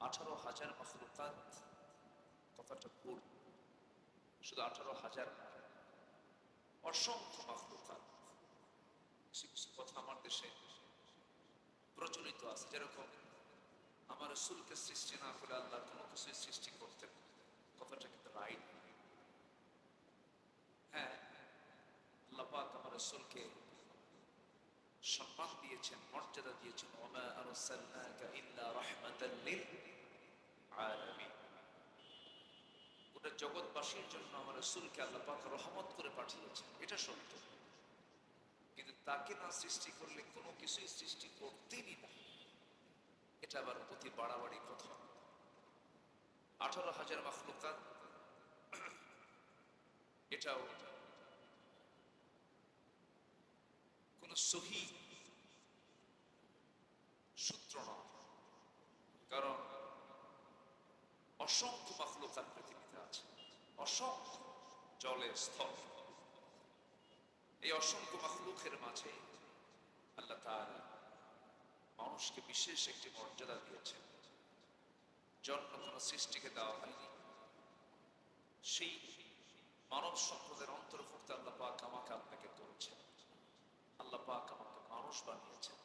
18,000 মাখলুকাত কথাটা ভুল। শুধু 18,000 অসংখ্য মাখলুকাত। কিছু কিছু কথা আমার দেশে প্রচলিত আছে, যেরকম আমার রাসূলকে সৃষ্টি না করে আল্লাহ কোনো কিছু সৃষ্টি করতেন, কথাটা কিন্তু রাইট। হ্যাঁ, আল্লাহ পাক আমার রাসূলকে সম্মান দিয়েছেন, মর্যাদা দিয়েছেন, ওমা আরসালনাকা ইল্লা রাহমাতাল লিল আলামিন। গোটা জগৎবাসীর জন্য আমার রাসূলকে আল্লাহ পাক রহমত করে পাঠিয়েছেন, এটা সত্য। কিন্তু তাকে না সৃষ্টি করলে কোনো কিছুই সৃষ্টি করতেনই না, এটা আবার অতি বাড়াবাড়ি কথা। 18,000 মাখলুকাত, এটাও কোন সহি সূত্র নয়, কারণ অসংখ্য মাখলুকাত পৃথিবীতে আছে, অসংখ্য, জলে স্থল। এই অসংখ্য মাখলুকের মাঝে আল্লাহ তাআলা মানুষকে বিশেষ একটি মর্যাদা দিয়েছেন, জন্ম কোন সৃষ্টিকে দেওয়া হয়নি। সেই মানব সম্প্রদায়ের অন্তর্ভুক্ত আল্লাহ পাক আমাকে আপনাকে করেছেন, আল্লাহ পাক আমাকে মানুষ বানিয়েছেন।